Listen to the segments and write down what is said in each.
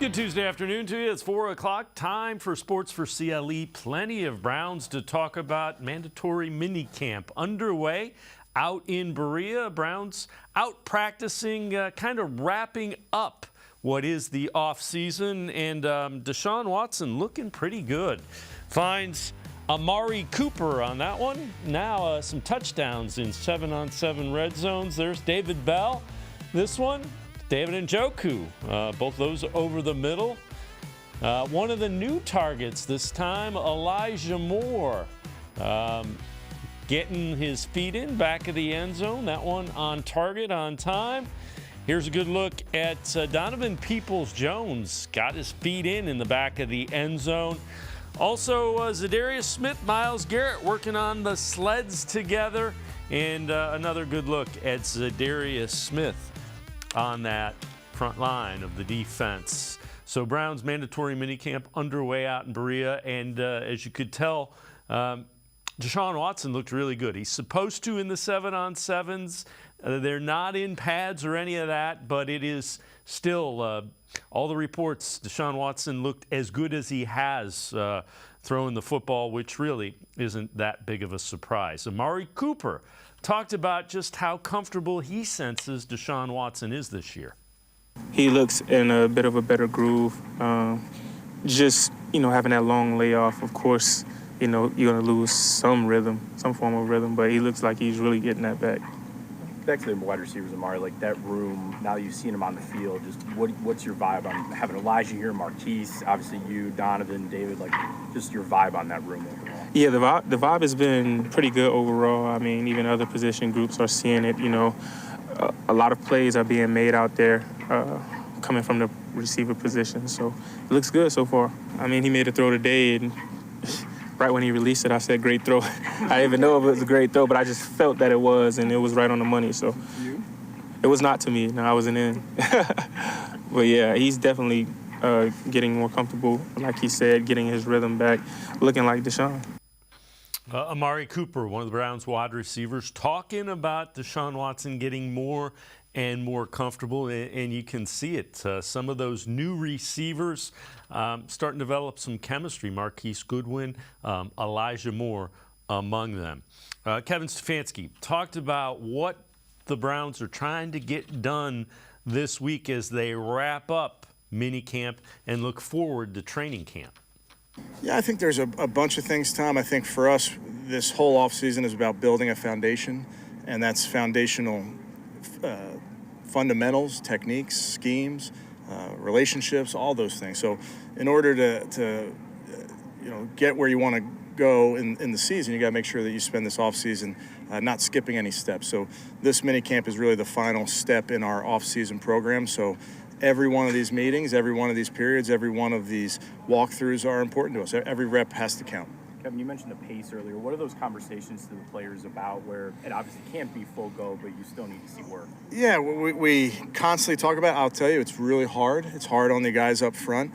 Good Tuesday afternoon to you. It's 4 o'clock. Time for Sports4CLE. Plenty of Browns to talk about. Mandatory minicamp underway out in Berea. Browns out practicing, kind of wrapping up what is the off-season. And Deshaun Watson looking pretty good. Finds Amari Cooper on that one. Now some touchdowns in 7-on-7 red zones. There's David Bell. This one, David Njoku, both those over the middle. One of the new targets this time, Elijah Moore, getting his feet in back of the end zone. That one on target, on time. Here's a good look at Donovan Peoples-Jones. Got his feet in the back of the end zone. Also, Zadarius Smith, Myles Garrett working on the sleds together. And another good look at Zadarius Smith on that front line of the defense. So Browns mandatory minicamp underway out in Berea, and as you could tell, Deshaun Watson looked really good. He's supposed to in the 7-on-7s. They're not in pads or any of that, but it is still, all the reports, Deshaun Watson looked as good as he has throwing the football, which really isn't that big of a surprise. Amari Cooper talked about just how comfortable he senses Deshaun Watson is this year. He looks in a bit of a better groove. Just, having that long layoff, of course, you're going to lose some rhythm, some form of rhythm, but he looks like he's really getting that back. Back to the wide receivers, Amari, like that room, now that you've seen him on the field, just what's your vibe on having Elijah here, Marquise, obviously you, Donovan, David, like just your vibe on that room overall? Yeah, the vibe has been pretty good overall. I mean, even other position groups are seeing it, a lot of plays are being made out there coming from the receiver position, so it looks good so far. I mean, he made a throw today, and right when he released it, I said, great throw. I didn't even know if it was a great throw, but I just felt that it was, and it was right on the money. So it was not to me. No, I wasn't in. But, yeah, he's definitely getting more comfortable, like he said, getting his rhythm back, looking like Deshaun. Amari Cooper, one of the Browns' wide receivers, talking about Deshaun Watson getting more and more comfortable, and you can see it. Some of those new receivers starting to develop some chemistry. Marquise Goodwin, Elijah Moore among them. Kevin Stefanski talked about what the Browns are trying to get done this week as they wrap up minicamp and look forward to training camp. Yeah, I think there's a bunch of things, Tom. I think for us, this whole offseason is about building a foundation, and that's foundational fundamentals, techniques, schemes, relationships, all those things. So in order to get where you want to go in the season, you got to make sure that you spend this offseason not skipping any steps. So this mini camp is really the final step in our off-season program. So every one of these meetings, every one of these periods, every one of these walkthroughs are important to us. Every rep has to count. Kevin, you mentioned the pace earlier. What are those conversations to the players about where it obviously can't be full go, but you still need to see work? Yeah, we constantly talk about it. I'll tell you, it's really hard. It's hard on the guys up front.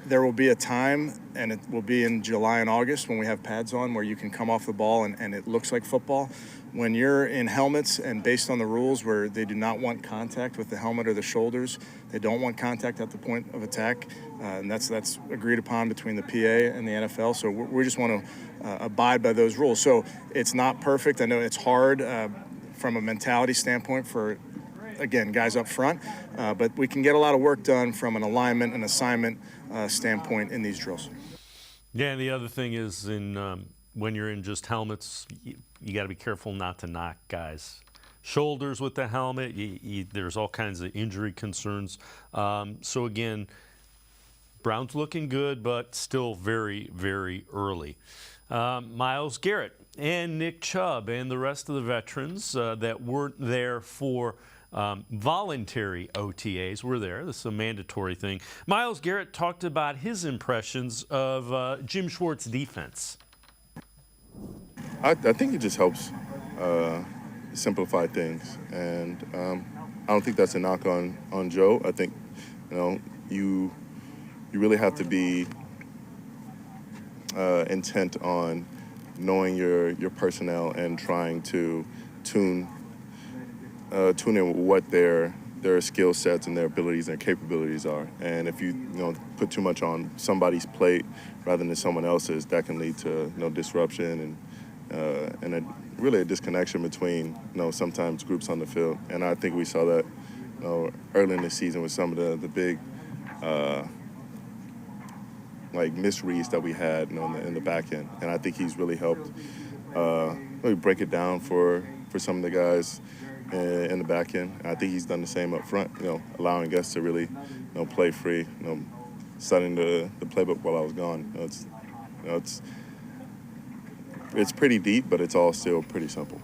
There will be a time, and it will be in July and August when we have pads on, where you can come off the ball and it looks like football. When you're in helmets and based on the rules where they do not want contact with the helmet or the shoulders, they don't want contact at the point of attack, and that's agreed upon between the PA and the NFL. So we just want to abide by those rules. So it's not perfect. I know it's hard from a mentality standpoint for, again, guys up front, but we can get a lot of work done from an alignment and assignment standpoint in these drills. Yeah, and the other thing is when you're in just helmets, you got to be careful not to knock guys' shoulders with the helmet. There's all kinds of injury concerns. So again, Browns looking good, but still very, very early. Myles Garrett and Nick Chubb and the rest of the veterans that weren't there for voluntary OTAs were there. This is a mandatory thing. Myles Garrett talked about his impressions of Jim Schwartz's defense. I think it just helps simplify things, and I don't think that's a knock on Joe. I think you really have to be intent on knowing your personnel and trying to tune in what their their skill sets and their abilities and capabilities are. And if you put too much on somebody's plate rather than someone else's, that can lead to disruption and really a disconnection between sometimes groups on the field. And I think we saw that early in the season with some of the big misreads that we had in the back end. And I think he's really helped really break it down for some of the guys in the back end. I think he's done the same up front, allowing us to really play free, studying the playbook while I was gone. It's pretty deep, but it's all still pretty simple.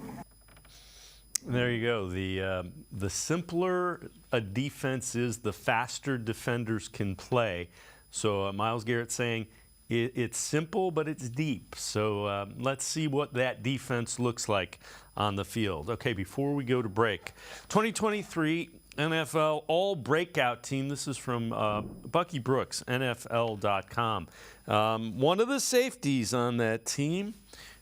There you go. The simpler a defense is, the faster defenders can play. So Myles Garrett saying it's simple, but it's deep. So let's see what that defense looks like on the field. Okay, before we go to break, 2023 NFL All Breakout Team. This is from Bucky Brooks, NFL.com. One of the safeties on that team,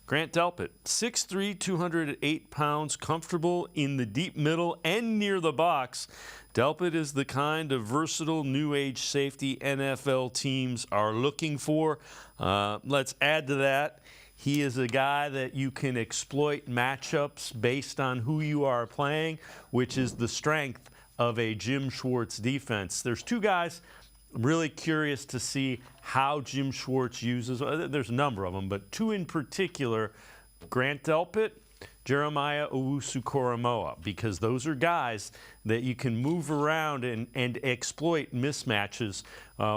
Grant Delpit, 6'3", 208 pounds, comfortable in the deep middle and near the box. Delpit is the kind of versatile new age safety NFL teams are looking for. Let's add to that, he is a guy that you can exploit matchups based on who you are playing, which is the strength of a Jim Schwartz defense. There's two guys I'm really curious to see how Jim Schwartz uses, there's a number of them, but two in particular, Grant Delpit, Jeremiah Owusu-Koramoah, because those are guys that you can move around and exploit mismatches,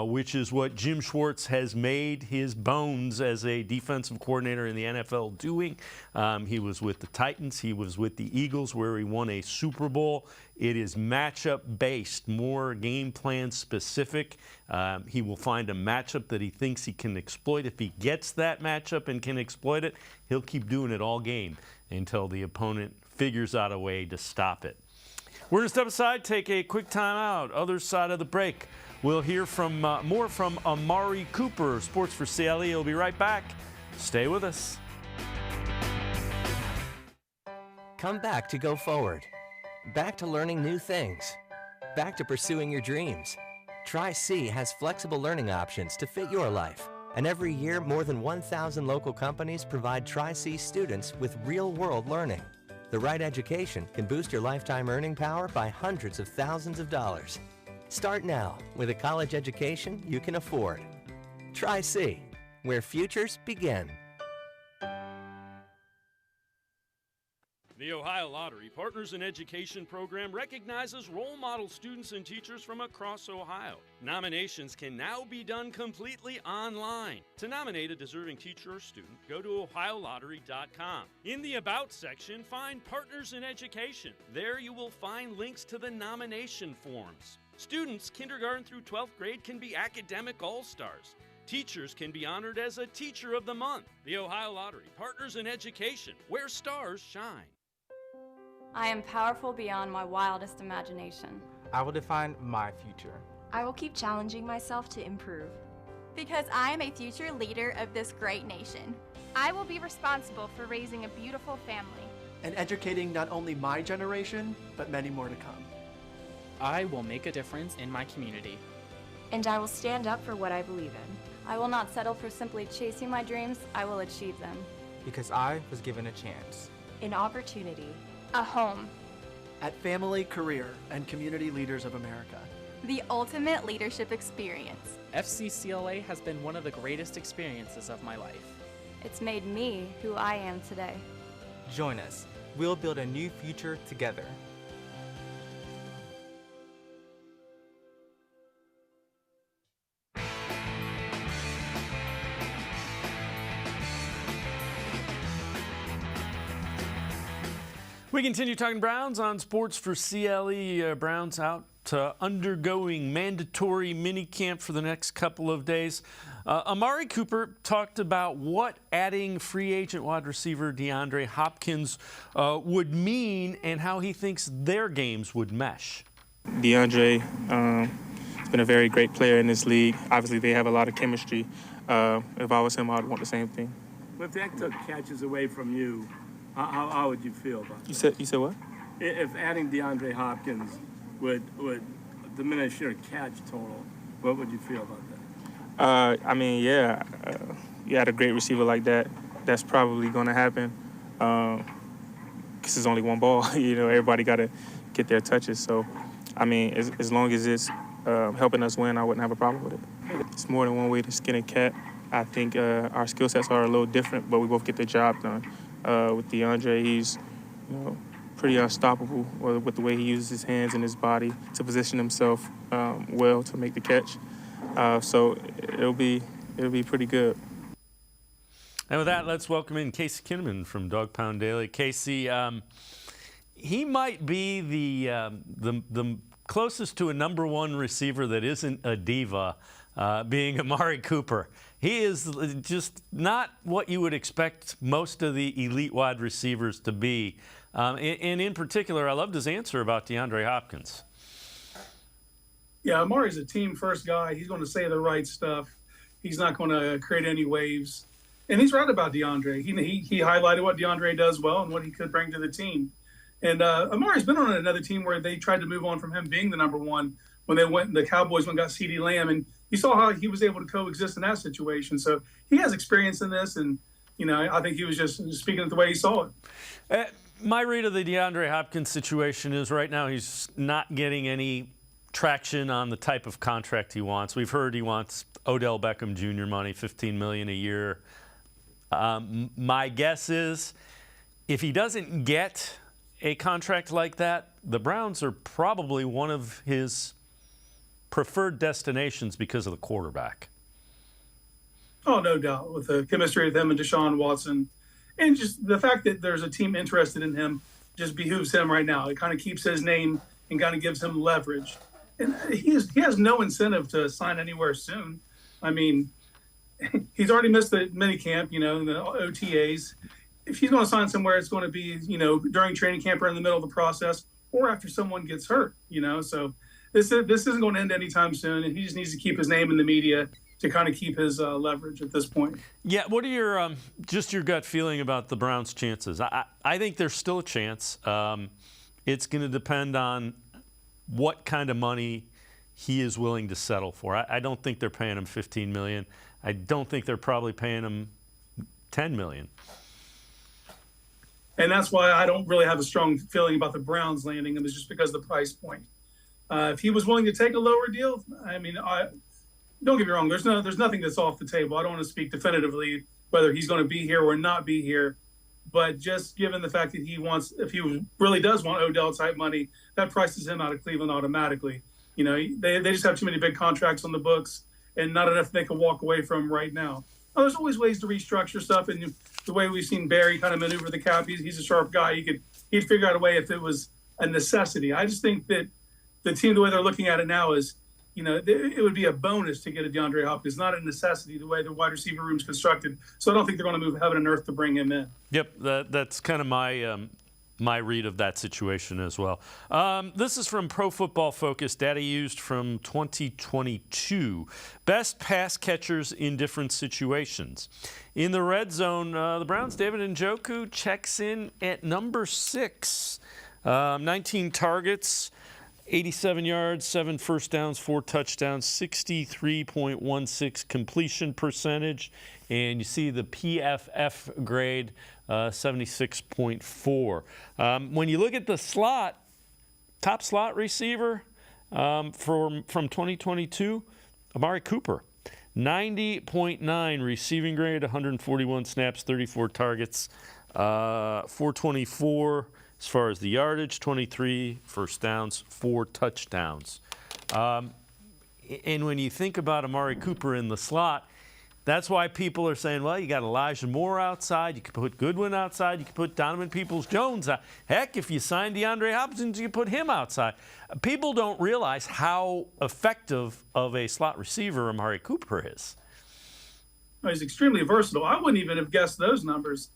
which is what Jim Schwartz has made his bones as a defensive coordinator in the NFL doing. He was with the Titans. He was with the Eagles, where he won a Super Bowl. It is matchup-based, more game plan specific. He will find a matchup that he thinks he can exploit. If he gets that matchup and can exploit it, he'll keep doing it all game until the opponent figures out a way to stop it. We're going to step aside, take a quick time out. Other side of the break, we'll hear from more from Amari Cooper, Sports4CLE. He'll be right back. Stay with us. Come back to go forward. Back to learning new things. Back to pursuing your dreams. Tri-C has flexible learning options to fit your life. And every year, more than 1,000 local companies provide Tri-C students with real-world learning. The right education can boost your lifetime earning power by hundreds of thousands of dollars. Start now with a college education you can afford. Tri-C, where futures begin. The Ohio Lottery Partners in Education program recognizes role model students and teachers from across Ohio. Nominations can now be done completely online. To nominate a deserving teacher or student, go to ohiolottery.com. In the About section, find Partners in Education. There you will find links to the nomination forms. Students, kindergarten through 12th grade, can be academic all-stars. Teachers can be honored as a Teacher of the Month. The Ohio Lottery Partners in Education, where stars shine. I am powerful beyond my wildest imagination. I will define my future. I will keep challenging myself to improve. Because I am a future leader of this great nation. I will be responsible for raising a beautiful family. And educating not only my generation, but many more to come. I will make a difference in my community. And I will stand up for what I believe in. I will not settle for simply chasing my dreams. I will achieve them. Because I was given a chance. An opportunity. A home. At Family, Career, and Community Leaders of America. The ultimate leadership experience. FCCLA has been one of the greatest experiences of my life. It's made me who I am today. Join us. We'll build a new future together. We continue talking Browns on Sports4CLE. Browns out undergoing mandatory minicamp for the next couple of days. Amari Cooper talked about what adding free agent wide receiver DeAndre Hopkins would mean and how he thinks their games would mesh. DeAndre has been a very great player in this league. Obviously, they have a lot of chemistry. If I was him, I would want the same thing. But if that took catches away from you, how would you feel about it? You said what? If adding DeAndre Hopkins would diminish your catch total, what would you feel about that? You had a great receiver like that. That's probably going to happen because it's only one ball. Everybody got to get their touches. So, as long as it's helping us win, I wouldn't have a problem with it. It's more than one way to skin a cat. I think our skill sets are a little different, but we both get the job done. With DeAndre, he's pretty unstoppable with the way he uses his hands and his body to position himself well to make the catch. So it'll be pretty good. And with that, let's welcome in Casey Kinnamon from Dog Pound Daily. Casey, he might be the closest to a number one receiver that isn't a diva, being Amari Cooper. He is just not what you would expect most of the elite wide receivers to be. And in particular, I loved his answer about DeAndre Hopkins. Yeah, Amari's a team-first guy. He's going to say the right stuff. He's not going to create any waves. And he's right about DeAndre. He highlighted what DeAndre does well and what he could bring to the team. And Amari's been on another team where they tried to move on from him being the number one when the Cowboys went and got CeeDee Lamb. And you saw how he was able to coexist in that situation. So he has experience in this. And, I think he was just speaking it the way he saw it. My read of the DeAndre Hopkins situation is right now he's not getting any traction on the type of contract he wants. We've heard he wants Odell Beckham Jr. money, $15 million a year. My guess is if he doesn't get a contract like that, the Browns are probably one of his preferred destinations because of the quarterback. Oh, no doubt. With the chemistry of him and Deshaun Watson, and just the fact that there's a team interested in him just behooves him right now. It kind of keeps his name and kind of gives him leverage. And he has no incentive to sign anywhere soon. He's already missed the minicamp, the OTAs. If he's going to sign somewhere, it's going to be, during training camp or in the middle of the process or after someone gets hurt, So this isn't going to end anytime soon. And he just needs to keep his name in the media to kind of keep his leverage at this point. Yeah, what are your just your gut feeling about the Browns' chances? I think there's still a chance. It's going to depend on what kind of money he is willing to settle for. I don't think they're paying him $15 million. I don't think they're probably paying him $10 million. And that's why I don't really have a strong feeling about the Browns landing him, is just because of the price point. If he was willing to take a lower deal, don't get me wrong, there's nothing that's off the table. I don't want to speak definitively whether he's going to be here or not be here. But just given the fact that if he really does want Odell type money, that prices him out of Cleveland automatically. They just have too many big contracts on the books and not enough they can walk away from right now. Now, there's always ways to restructure stuff, and the way we've seen Barry kind of maneuver the cap, he's a sharp guy. He'd figure out a way if it was a necessity. I just think that the team, the way they're looking at it now is, it would be a bonus to get a DeAndre Hopkins, not a necessity the way the wide receiver room's constructed. So I don't think they're going to move heaven and earth to bring him in. Yep, that's kind of my read of that situation as well. This is from Pro Football Focus, data used from 2022. Best pass catchers in different situations. In the red zone, the Browns' David Njoku checks in at number 6. 19 targets, 87 yards, 7 first downs, 4 touchdowns, 63.16 completion percentage. And you see the PFF grade, 76.4. When you look at the slot, top slot receiver from 2022, Amari Cooper. 90.9 receiving grade, 141 snaps, 34 targets, 424 as far as the yardage, 23 first downs, 4 touchdowns. And when you think about Amari Cooper in the slot, that's why people are saying, well, you got Elijah Moore outside, you could put Goodwin outside, you could put Donovan Peoples-Jones out. Heck, if you sign DeAndre Hopkins, you put him outside. People don't realize how effective of a slot receiver Amari Cooper is. He's extremely versatile. I wouldn't even have guessed those numbers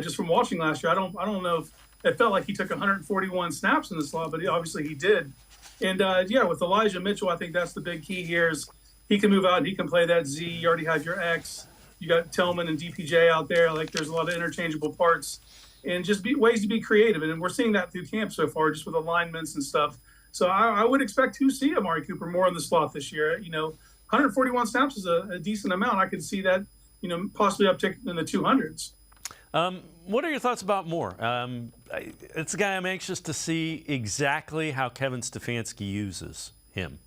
just from watching last year. I don't know if it felt like he took 141 snaps in the slot, but obviously he did. And, with Elijah Mitchell, I think that's the big key here is he can move out and he can play that Z. You already have your X. You got Tillman and DPJ out there. There's a lot of interchangeable parts and just ways to be creative. And we're seeing that through camp so far, just with alignments and stuff. So I would expect to see Amari Cooper more in the slot this year. 141 snaps is a decent amount. I could see that, possibly uptick in the 200s. What are your thoughts about Moore? It's a guy I'm anxious to see exactly how Kevin Stefanski uses him.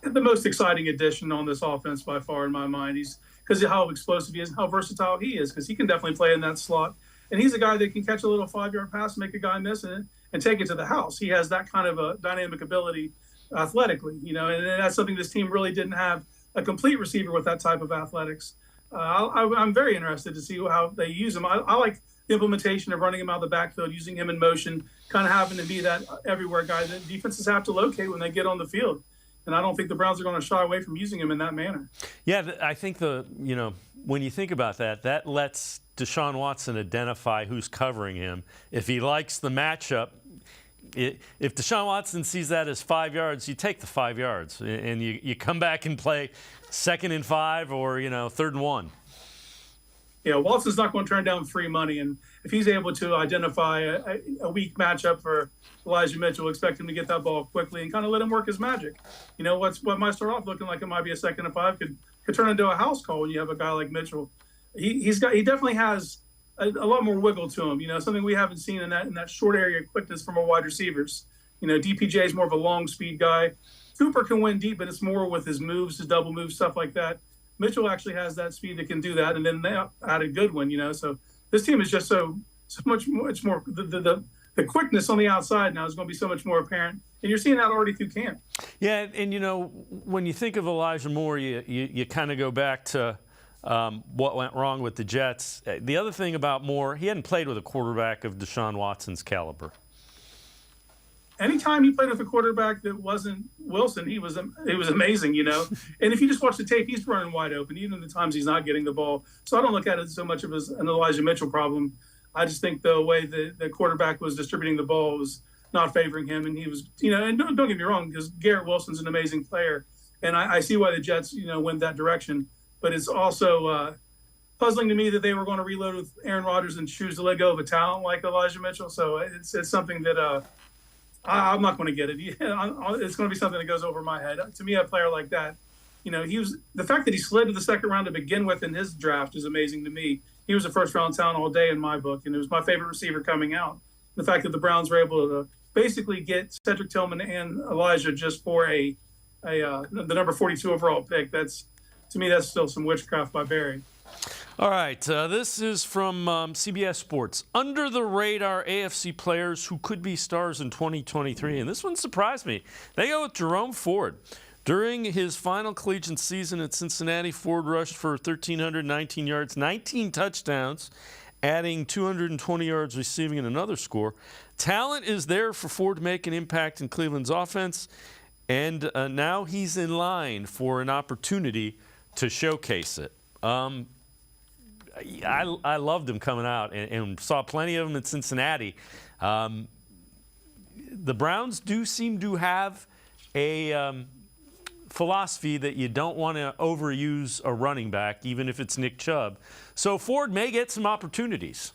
The most exciting addition on this offense by far in my mind. He's because of how explosive he is and how versatile he is, because he can definitely play in that slot. And he's a guy that can catch a little 5-yard pass, make a guy miss it, and take it to the house. He has that kind of a dynamic ability athletically, and that's something this team really didn't have, a complete receiver with that type of athletics. I'm very interested to see how they use him. I like the implementation of running him out of the backfield, using him in motion, kind of having to be that everywhere guy that defenses have to locate when they get on the field. And I don't think the Browns are going to shy away from using him in that manner. Yeah, I think when you think about that, that lets Deshaun Watson identify who's covering him. If he likes the matchup, if Deshaun Watson sees that as 5 yards, you take the 5 yards and you come back and play 2nd and 5 or 3rd and 1. Yeah, Watson's not going to turn down free money, and if he's able to identify a weak matchup for Elijah Mitchell, expect him to get that ball quickly and kind of let him work his magic. What might start off looking like it might be a 2nd and 5 could turn into a house call when you have a guy like Mitchell. He definitely has a lot more wiggle to him. Something we haven't seen in that short area quickness from our wide receivers. DPJ is more of a long speed guy. Cooper can win deep, but it's more with his moves, his double moves, stuff like that. Mitchell actually has that speed that can do that, and then they add a good one, So this team is just so much more. The quickness on the outside now is going to be so much more apparent, and you're seeing that already through camp. Yeah, and when you think of Elijah Moore, you kind of go back to what went wrong with the Jets. The other thing about Moore, he hadn't played with a quarterback of Deshaun Watson's caliber. Anytime he played with a quarterback that wasn't Wilson, he was amazing, And if you just watch the tape, he's running wide open, even the times he's not getting the ball. So I don't look at it so much of as an Elijah Mitchell problem. I just think the way the quarterback was distributing the ball was not favoring him, and he was, and don't get me wrong, because Garrett Wilson's an amazing player, and I see why the Jets, went that direction. But it's also puzzling to me that they were going to reload with Aaron Rodgers and choose to let go of a talent like Elijah Mitchell. So it's something that I'm not going to get it. It's going to be something that goes over my head. To me, a player like that, the fact that he slid to the 2nd round to begin with in his draft is amazing to me. He was a 1st-round talent all day in my book, and it was my favorite receiver coming out. The fact that the Browns were able to basically get Cedric Tillman and Elijah just for the number 42 overall pick, to me, that's still some witchcraft by Barry. All right, this is from CBS Sports. Under the radar AFC players who could be stars in 2023, and this one surprised me. They go with Jerome Ford. During his final collegiate season at Cincinnati, Ford rushed for 1,319 yards, 19 touchdowns, adding 220 yards receiving and another score. Talent is there for Ford to make an impact in Cleveland's offense, and now he's in line for an opportunity to showcase it. I loved him coming out and saw plenty of him in Cincinnati. The Browns do seem to have a philosophy that you don't want to overuse a running back, even if it's Nick Chubb. So Ford may get some opportunities.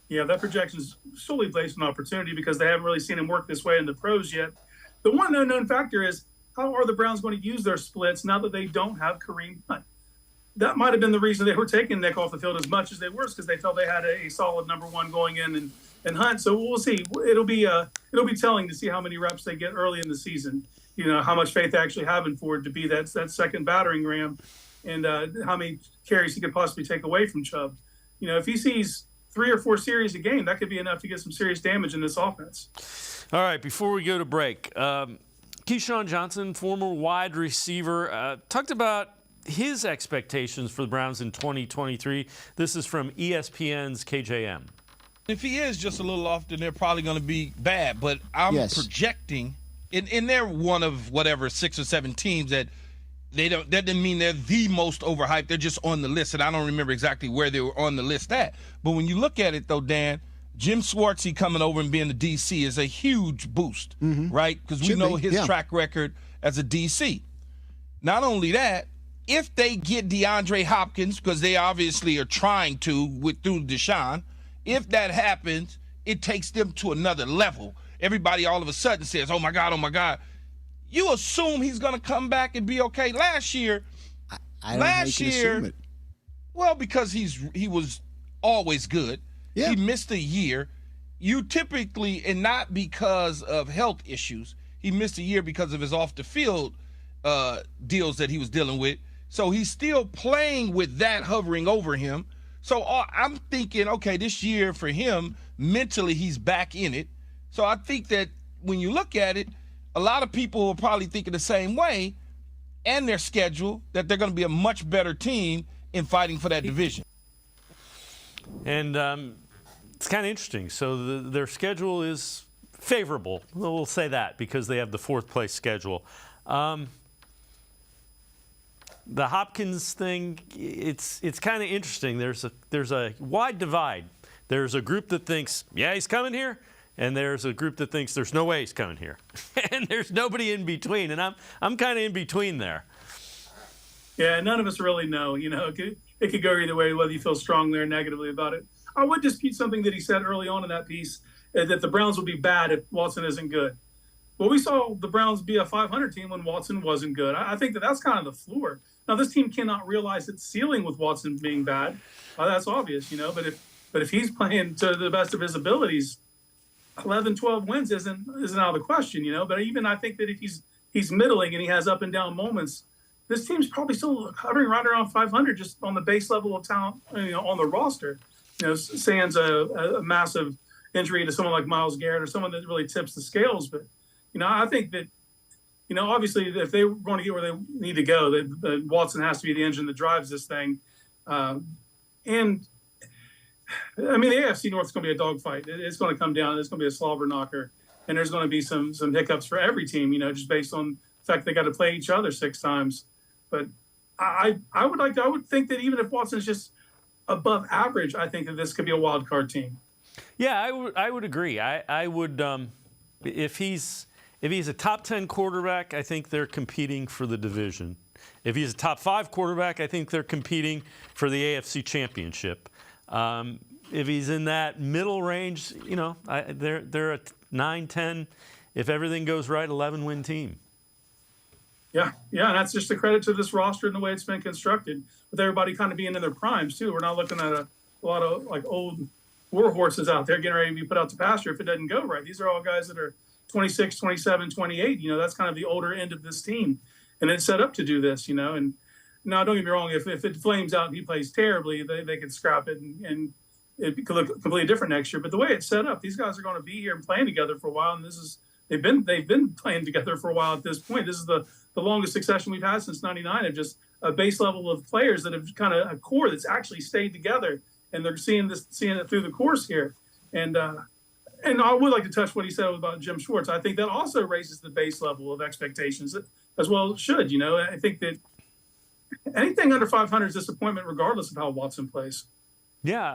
Yeah, that projection is solely based on opportunity because they haven't really seen him work this way in the pros yet. The one unknown factor is how are the Browns going to use their splits now that they don't have Kareem Hunt? That might have been the reason they were taking Nick off the field as much as they were, because they felt they had a solid number one going in and Hunt. So we'll see. It'll be telling to see how many reps they get early in the season. How much faith they actually have in Ford to be that second battering ram, and how many carries he could possibly take away from Chubb. If he sees 3 or 4 series a game, that could be enough to get some serious damage in this offense. All right, before we go to break, Keyshawn Johnson, former wide receiver, talked about his expectations for the Browns in 2023. This is from ESPN's KJM. If he is just a little off, then they're probably going to be bad. But I'm projecting, and they're one of whatever 6 or 7 teams that that doesn't mean they're the most overhyped. They're just on the list, and I don't remember exactly where they were on the list at. But when you look at it, though, Dan, Jim Schwartzy coming over and being the DC is a huge boost, right? Because we know his track record as a DC. Not only that, if they get DeAndre Hopkins, because they obviously are trying to through Deshaun, if that happens, it takes them to another level. everybody all of a sudden says, oh my God, you assume he's going to come back and be okay. Last year, I don't know how you can assume it. Well, because he was always good. Yeah. He missed a year. You typically, and not because of health issues, he missed a year because of his off-the-field deals that he was dealing with. So he's still playing with that hovering over him. So I'm thinking, okay, this year for him, mentally he's back in it. So I think that when you look at it, a lot of people are probably thinking the same way, and their schedule, that they're going to be a much better team in fighting for that division. And it's kind of interesting. So their schedule is favorable. We'll say that because they have the fourth-place schedule. The Hopkins thing, it's kind of interesting. There's a wide divide. There's a group that thinks, yeah, he's coming here, and there's a group that thinks there's no way he's coming here. And there's nobody in between, and I'm kind of in between there. Yeah, none of us really know. You know, it could go either way, whether you feel strongly or negatively about it. I would dispute something that he said early on in that piece, that the Browns will be bad if Watson isn't good. Well, we saw the Browns be a 500 team when Watson wasn't good. I think that's kind of the floor. Now, this team cannot realize its ceiling with Watson being bad. That's obvious, you know. But if he's playing to the best of his abilities, 11, 12 wins isn't out of the question, you know. But even I think that if he's middling and he has up and down moments, this team's probably still hovering right around 500 just on the base level of talent, you know, on the roster. You know, sans a massive injury to someone like Myles Garrett or someone that really tips the scales. But, you know, I think that, you know, obviously if they want to get where they need to go, that Watson has to be the engine that drives this thing. And, I mean, the AFC North is going to be a dogfight. It's going to come down. It's going to be a slobber knocker. And there's going to be some hiccups for every team, you know, just based on the fact they got to play each other 6 times. But I would think that even if Watson's just above average, I think that this could be a wild card team. Yeah, I would agree. I would if he's a top 10 quarterback, I think they're competing for the division. If he's a top 5 quarterback, I think they're competing for the AFC Championship. If he's in that middle range, you know, they're a 9-10. If everything goes right, 11-win team. Yeah, and that's just a credit to this roster and the way it's been constructed, with everybody kind of being in their primes too. We're not looking at a lot of like old war horses out there getting ready to be put out to pasture if it doesn't go right. These are all guys that are 26, 27, 28. You know, that's kind of the older end of this team, and it's set up to do this. You know, and now don't get me wrong, if it flames out and he plays terribly, they could scrap it and it could look completely different next year. But the way it's set up, these guys are going to be here and playing together for a while, and they've been playing together for a while at this point. This is the longest succession we've had since '99 of just a base level of players that have kind of a core that's actually stayed together, and they're seeing it through the course here. And I would like to touch what he said about Jim Schwartz. I think that also raises the base level of expectations as well it should. You know, I think that anything under 500 is disappointment regardless of how Watson plays. Yeah,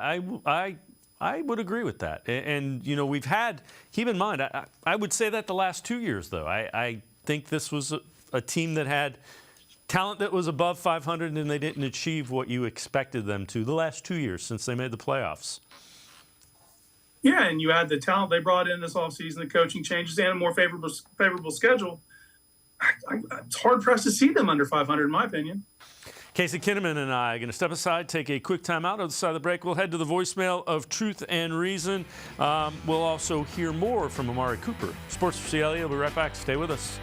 I would agree with that. And you know, we've had, keep in mind, I would say that the last 2 years, though. I think this was a team that had talent that was above 500, and they didn't achieve what you expected them to the last 2 years since they made the playoffs. Yeah, and you add the talent they brought in this offseason, the coaching changes, and a more favorable schedule. It's hard-pressed to see them under 500, in my opinion. Casey Kinnamon and I are going to step aside, take a quick time out. On the side of the break, we'll head to the voicemail of Truth and Reason. We'll also hear more from Amari Cooper. Sports4CLE will be right back. Stay with us.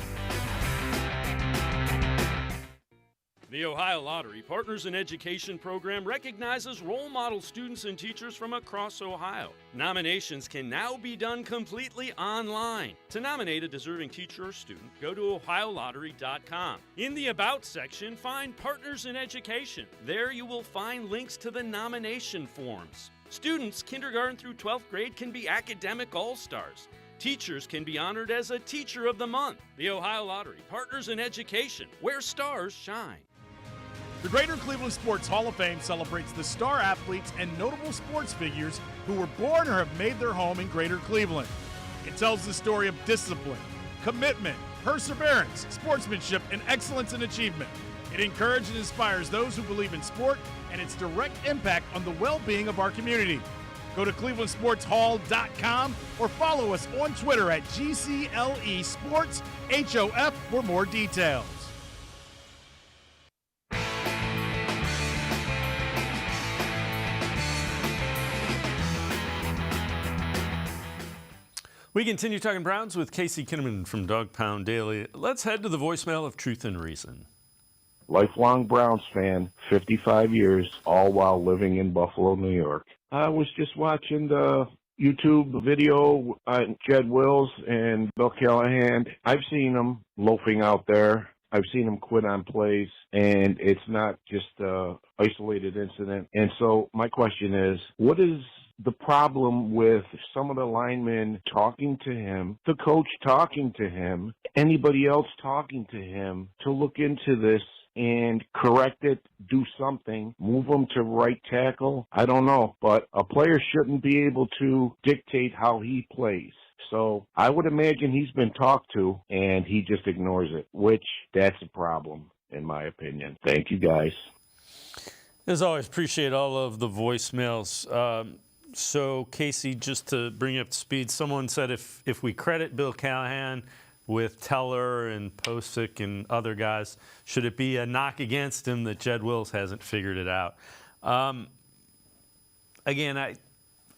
The Ohio Lottery Partners in Education program recognizes role model students and teachers from across Ohio. Nominations can now be done completely online. To nominate a deserving teacher or student, go to OhioLottery.com. In the About section, find Partners in Education. There you will find links to the nomination forms. Students kindergarten through 12th grade can be academic all-stars. Teachers can be honored as a Teacher of the Month. The Ohio Lottery Partners in Education, where stars shine. The Greater Cleveland Sports Hall of Fame celebrates the star athletes and notable sports figures who were born or have made their home in Greater Cleveland. It tells the story of discipline, commitment, perseverance, sportsmanship, and excellence in achievement. It encourages and inspires those who believe in sport and its direct impact on the well-being of our community. Go to clevelandsportshall.com or follow us on Twitter at GCLE Sports HOF for more details. We continue talking Browns with Casey Kinnamon from Dog Pound Daily. Let's head to the voicemail of Truth and Reason. Lifelong Browns fan, 55 years, all while living in Buffalo, New York. I was just watching the YouTube video on Jed Wills and Bill Callahan. I've seen them loafing out there. I've seen them quit on plays, and it's not just an isolated incident. And so my question is, what is the problem with some of the linemen talking to him, the coach talking to him, anybody else talking to him to look into this and correct it, do something, move him to right tackle? I don't know, but a player shouldn't be able to dictate how he plays. So I would imagine he's been talked to, and he just ignores it, which that's a problem, in my opinion. Thank you, guys. As always, appreciate all of the voicemails. So, Casey, just to bring you up to speed, someone said if we credit Bill Callahan with Teller and Posick and other guys, should it be a knock against him that Jed Wills hasn't figured it out? Again,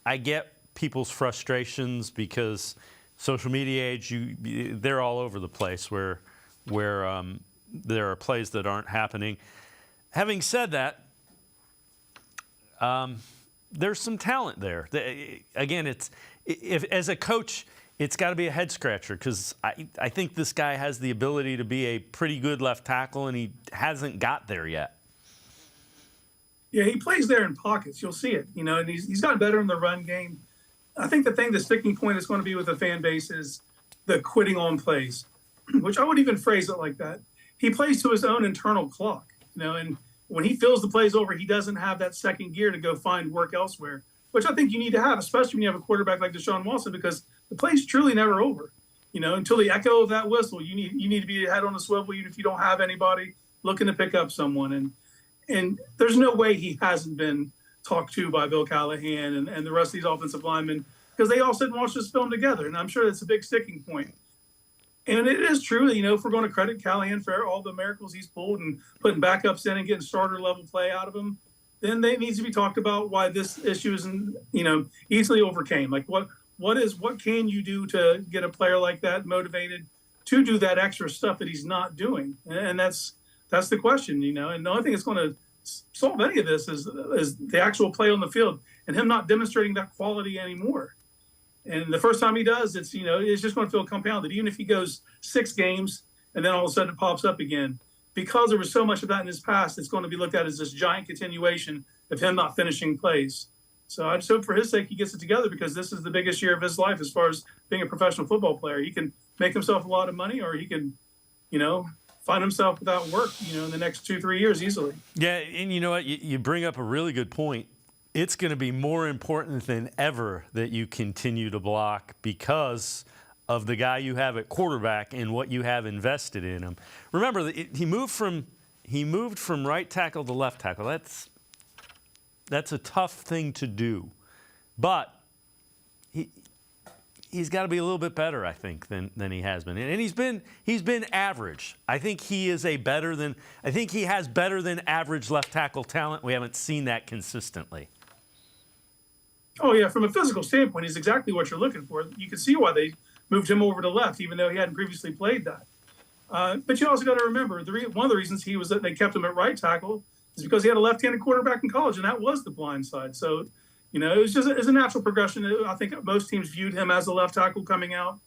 I get people's frustrations because social media age, they're all over the place where there are plays that aren't happening. Having said that, there's some talent there. Again, as a coach, it's got to be a head scratcher because I think this guy has the ability to be a pretty good left tackle, and he hasn't got there yet. Yeah, he plays there in pockets. You'll see it, and he's gotten better in the run game. I think the sticking point is going to be with the fan base is the quitting on plays, which I wouldn't even phrase it like that. He plays to his own internal clock, and when he feels the play's over, he doesn't have that second gear to go find work elsewhere, which I think you need to have, especially when you have a quarterback like Deshaun Watson, because the play's truly never over. Until the echo of that whistle, you need to be head on a swivel, even if you don't have anybody looking to pick up someone. And there's no way he hasn't been talked to by Bill Callahan and the rest of these offensive linemen, because they all sit and watch this film together, and I'm sure that's a big sticking point. And it is true that, if we're going to credit Callahan for all the miracles he's pulled and putting backups in and getting starter-level play out of him, then it needs to be talked about why this issue isn't, easily overcame. Like, what can you do to get a player like that motivated to do that extra stuff that he's not doing? And that's the question, And the only thing that's going to solve any of this is the actual play on the field and him not demonstrating that quality anymore. And the first time he does, it's just going to feel compounded. Even if he goes 6 games and then all of a sudden it pops up again, because there was so much of that in his past, it's going to be looked at as this giant continuation of him not finishing plays. So I just hope for his sake he gets it together, because this is the biggest year of his life as far as being a professional football player. He can make himself a lot of money, or he can, find himself without work, in the next 2-3 years easily. Yeah, and you know what? You bring up a really good point. It's going to be more important than ever that you continue to block because of the guy you have at quarterback and what you have invested in him. Remember, he moved from right tackle to left tackle. That's a tough thing to do, but he's got to be a little bit better, I think, than he has been. And he's been average. I think he has better than average left tackle talent. We haven't seen that consistently. Oh, yeah, from a physical standpoint, he's exactly what you're looking for. You can see why they moved him over to left, even though he hadn't previously played that. But you also got to remember, one of the reasons they kept him at right tackle is because he had a left-handed quarterback in college, and that was the blind side. So, it was just it's a natural progression. I think most teams viewed him as a left tackle coming out.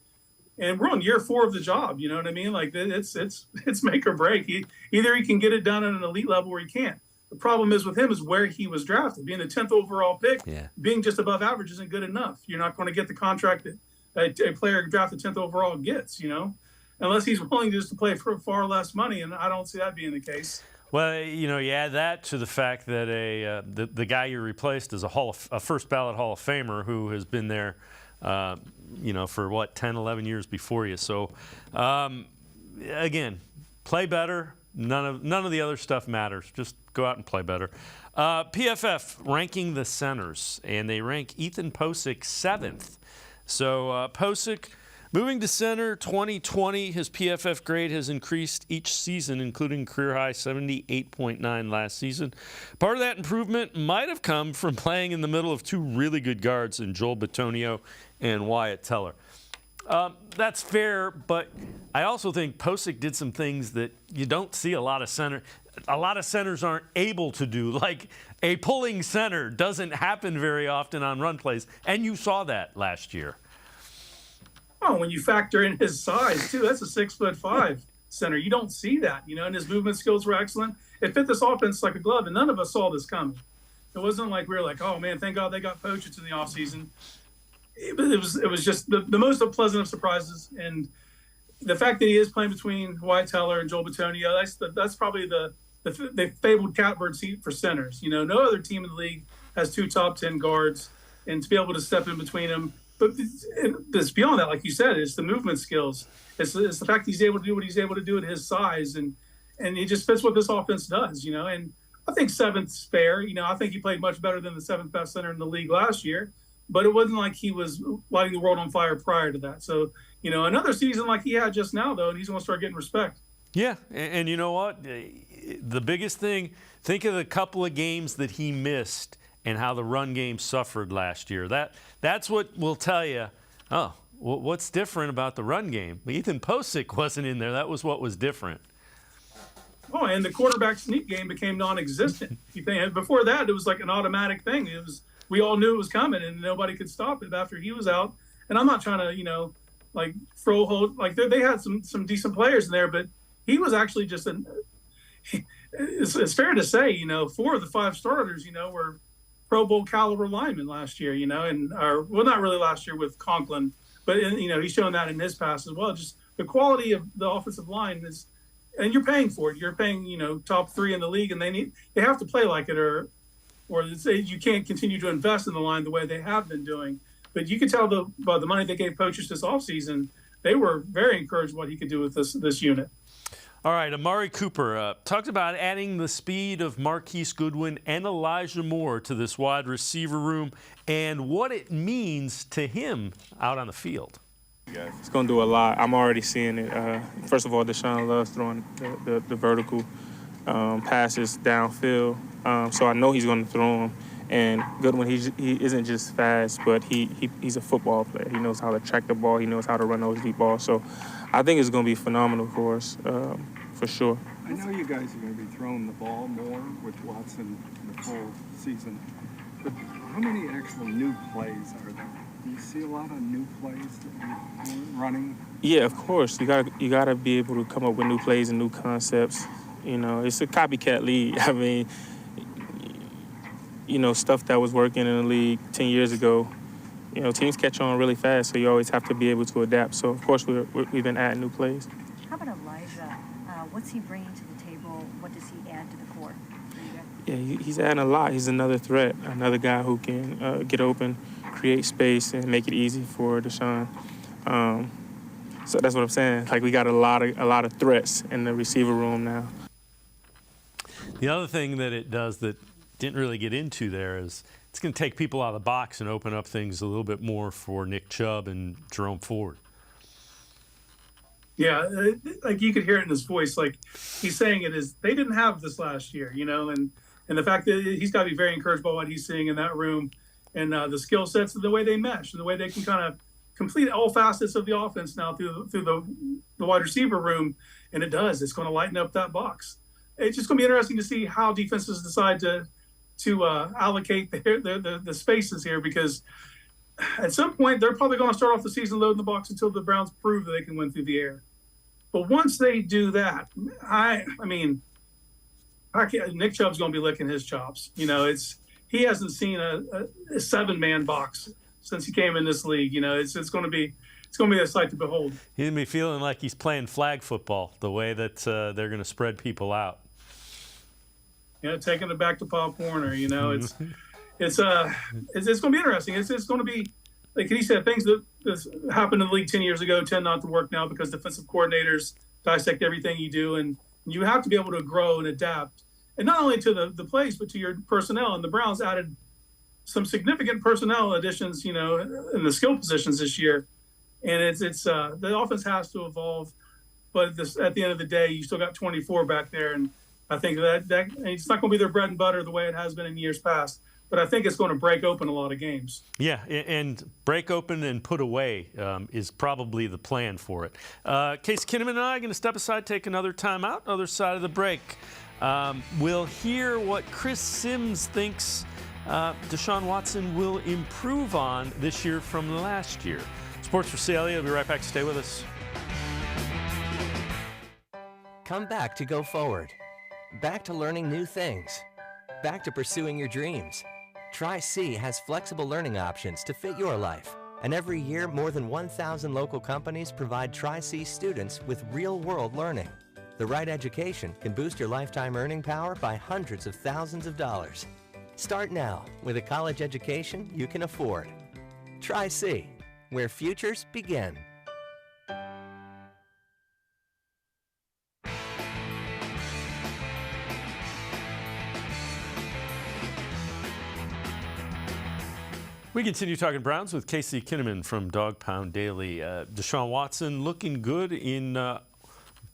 And we're on year 4 of the job, you know what I mean? Like, it's make or break. Either he can get it done at an elite level or he can't. The problem is with him is where he was drafted. Being the 10th overall pick, being just above average isn't good enough. You're not going to get the contract that a player drafted 10th overall gets, unless he's willing just to play for far less money, and I don't see that being the case. Well, you add that to the fact that the guy you replaced is a first ballot Hall of Famer who has been there, for 10, 11 years before you. So, again, play better. None of the other stuff matters. Just go out and play better. PFF ranking the centers, and they rank Ethan Posick 7th. So Posick moving to center 2020, his PFF grade has increased each season, including career high 78.9 last season. Part of that improvement might have come from playing in the middle of two really good guards in Joel Bitonio and Wyatt Teller. That's fair, but I also think Posick did some things that you don't see a lot of centers aren't able to do. Like a pulling center doesn't happen very often on run plays, and you saw that last year. Oh, when you factor in his size too, that's a 6'5" center. You don't see that, and his movement skills were excellent. It fit this offense like a glove, and none of us saw this coming. It wasn't like we were like, oh man, thank God they got Pochitz in the offseason. It was just the most pleasant of surprises, and the fact that he is playing between Wyatt Teller and Joel Bitonio, that's probably the fabled catbird seat for centers. No other team in the league has two top 10 guards, and to be able to step in between them. But it's beyond that, like you said, it's the movement skills. It's the fact he's able to do what he's able to do at his size, and it just fits what this offense does. And I think 7th's fair. I think he played much better than the 7th best center in the league last year. But it wasn't like he was lighting the world on fire prior to that. So, another season like he had just now, though, and he's going to start getting respect. Yeah, and you know what? The biggest thing, think of the couple of games that he missed and how the run game suffered last year. That's what will tell you, what's different about the run game? Ethan Posick wasn't in there. That was what was different. Oh, and the quarterback sneak game became non-existent. Before that, it was like an automatic thing. We all knew it was coming, and nobody could stop it after he was out. And I'm not trying to, throw hold. Like they had some decent players in there, but he was actually just it's fair to say, 4 of the 5 starters, were Pro Bowl caliber linemen last year, not really last year with Conklin, but he's shown that in his past as well. Just the quality of the offensive line is, and you're paying for it. You're paying, top 3 in the league, and they have to play like it, or you can't continue to invest in the line the way they have been doing. But you can tell by the money they gave Pochitz this offseason, they were very encouraged what he could do with this unit. All right, Amari Cooper talked about adding the speed of Marquise Goodwin and Elijah Moore to this wide receiver room and what it means to him out on the field. It's going to do a lot. I'm already seeing it. First of all, Deshaun loves throwing the vertical passes downfield. So I know he's going to throw them. And Goodwin, he isn't just fast, but he's a football player. He knows how to track the ball. He knows how to run those deep balls. So I think it's going to be phenomenal for us, for sure. I know you guys are going to be throwing the ball more with Watson the full season, but how many actual new plays are there? Do you see a lot of new plays that you're running? Yeah, of course. You got to be able to come up with new plays and new concepts. It's a copycat league. I mean, stuff that was working in the league 10 years ago, teams catch on really fast, so you always have to be able to adapt. So, of course, we've been adding new plays. How about Elijah? What's he bringing to the table? What does he add to the core? Yeah, he's adding a lot. He's another threat, another guy who can get open, create space, and make it easy for Deshaun. So that's what I'm saying. Like, we got a lot of threats in the receiver room now. The other thing that it does that didn't really get into there is it's going to take people out of the box and open up things a little bit more for Nick Chubb and Jerome Ford. Yeah, like you could hear it in his voice. Like he's saying it is, they didn't have this last year, and the fact that he's got to be very encouraged by what he's seeing in that room and the skill sets and the way they mesh and the way they can kind of complete all facets of the offense now through the wide receiver room. And it's going to lighten up that box. It's just going to be interesting to see how defenses decide to allocate the spaces here, because at some point they're probably going to start off the season loading the box until the Browns prove that they can win through the air. But once they do that, Nick Chubb's going to be licking his chops. He hasn't seen a 7-man box since he came in this league. It's going to be a sight to behold. He's going to be feeling like he's playing flag football, the way that they're going to spread people out. Taking it back to Pop Warner. It's going to be interesting. It's going to be, like he said, things that happened in the league 10 years ago tend not to work now because defensive coordinators dissect everything you do, and you have to be able to grow and adapt and not only to the plays, but to your personnel. And the Browns added some significant personnel additions, in the skill positions this year. And it's the offense has to evolve, but at the end of the day, you still got 24 back there, and I think that it's not going to be their bread and butter the way it has been in years past. But I think it's going to break open a lot of games. Yeah, and break open and put away is probably the plan for it. Casey Kinnamon and I are going to step aside, take another timeout. Other side of the break, we'll hear what Chris Sims thinks Deshaun Watson will improve on this year from last year. Sports4CLE, I'll be right back. Stay with us. Come back to go forward. Back to learning new things. Back to pursuing your dreams. Tri-C has flexible learning options to fit your life. And every year, more than 1,000 local companies provide Tri-C students with real-world learning. The right education can boost your lifetime earning power by hundreds of thousands of dollars. Start now with a college education you can afford. Tri-C, where futures begin. We continue talking Browns with Casey Kinnamon from Dog Pound Daily. Deshaun Watson looking good in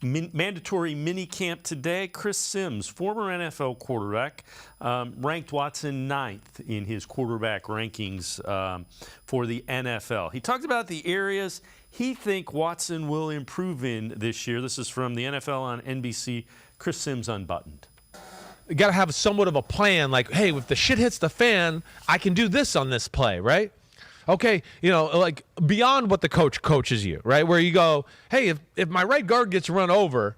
mandatory minicamp today. Chris Sims, former NFL quarterback, ranked Watson 9th in his quarterback rankings for the NFL. He talked about the areas he thinks Watson will improve in this year. This is from the NFL on NBC. Chris Sims unbuttoned. You got to have somewhat of a plan, like, hey, if the shit hits the fan, I can do this on this play, right? Okay, like beyond what the coach coaches you, right? Where you go, hey, if my right guard gets run over,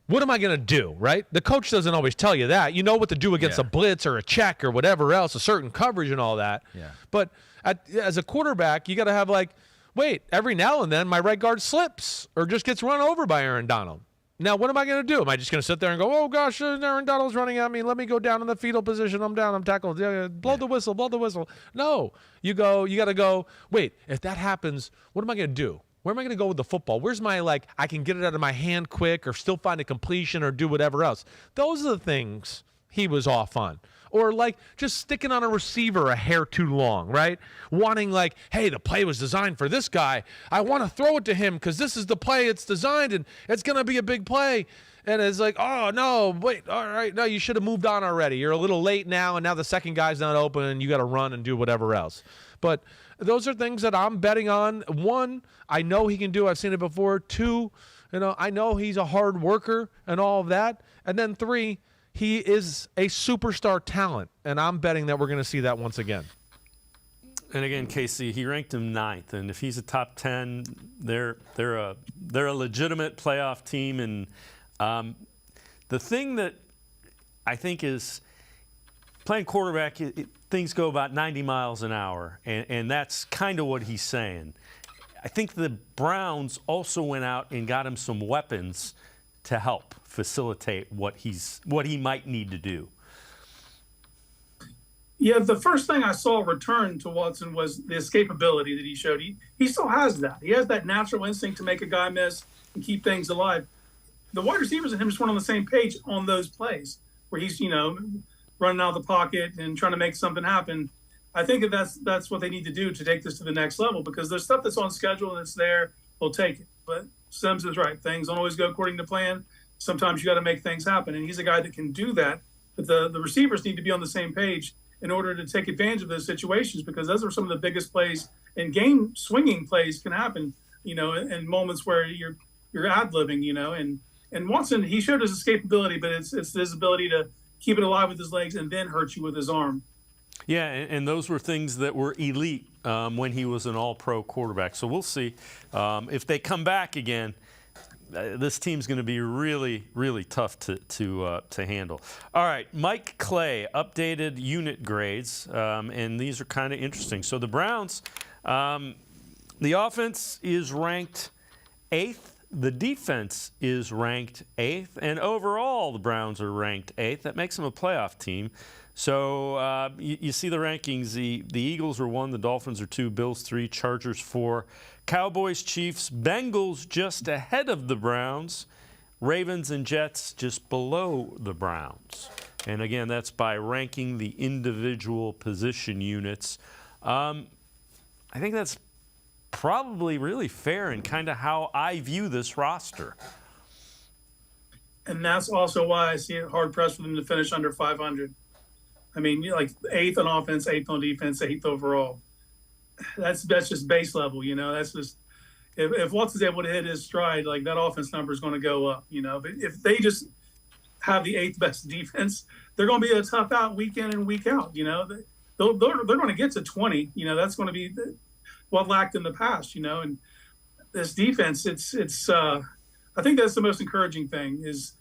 what am I going to do, right? The coach doesn't always tell you that. You know what to do against a blitz or a check or whatever else, a certain coverage and all that. Yeah. But as a quarterback, you got to have like, wait, every now and then my right guard slips or just gets run over by Aaron Donald. Now, what am I going to do? Am I just going to sit there and go, oh, gosh, Aaron Donald's running at me. Let me go down in the fetal position. I'm down. I'm tackled. Blow the whistle. Blow the whistle. No. You got to go, wait, if that happens, what am I going to do? Where am I going to go with the football? Where's my, I can get it out of my hand quick or still find a completion or do whatever else. Those are the things he was off on. Or just sticking on a receiver a hair too long, right? Wanting hey, the play was designed for this guy. I want to throw it to him because this is the play it's designed and it's going to be a big play. And it's oh, no, wait, all right, no, you should have moved on already. You're a little late now, and now the second guy's not open and you got to run and do whatever else. But those are things that I'm betting on. One, I know he can do. I've seen it before. Two, I know he's a hard worker and all of that. And then three, he is a superstar talent, and I'm betting that we're going to see that once again. And again, Casey, he ranked him 9th, and if he's a top 10, they're a legitimate playoff team. And the thing that I think is playing quarterback, things go about 90 miles an hour, and that's kind of what he's saying. I think the Browns also went out and got him some weapons to help facilitate what he might need to do. Yeah, the first thing I saw return to Watson was the escapability that he showed. He still has that. He has that natural instinct to make a guy miss and keep things alive. The wide receivers and him just weren't on the same page on those plays where he's, running out of the pocket and trying to make something happen. I think that's what they need to do to take this to the next level, because there's stuff that's on schedule and it's there. We'll take it. But Sims is right. Things don't always go according to plan. Sometimes you got to make things happen, and he's a guy that can do that. But the receivers need to be on the same page in order to take advantage of those situations, because those are some of the biggest plays and game swinging plays can happen, in moments where you're ad-libbing, and Watson, he showed his escapability, but it's his ability to keep it alive with his legs and then hurt you with his arm. Yeah, and those were things that were elite when he was an all-pro quarterback. So we'll see if they come back again. This team's going to be really, really tough to handle. All right, Mike Clay, updated unit grades, and these are kind of interesting. So the Browns, the offense is ranked 8th. The defense is ranked 8th, and overall the Browns are ranked 8th. That makes them a playoff team. So you see the rankings. The Eagles are 1, the Dolphins are 2, Bills 3, Chargers 4, Cowboys, Chiefs, Bengals just ahead of the Browns, Ravens and Jets just below the Browns. And again, that's by ranking the individual position units. I think that's probably really fair and kind of how I view this roster. And that's also why I see it hard pressed for them to finish under 500. I mean, like 8th on offense, 8th on defense, 8th overall. That's just base level, you know. That's just if Watts is able to hit his stride, like that offense number is going to go up, you know. But if they just have the 8th best defense, they're going to be a tough out week in and week out, you know. They're going to get to 20, you know. That's going to be what lacked in the past, you know. And this defense, it's I think that's the most encouraging thing is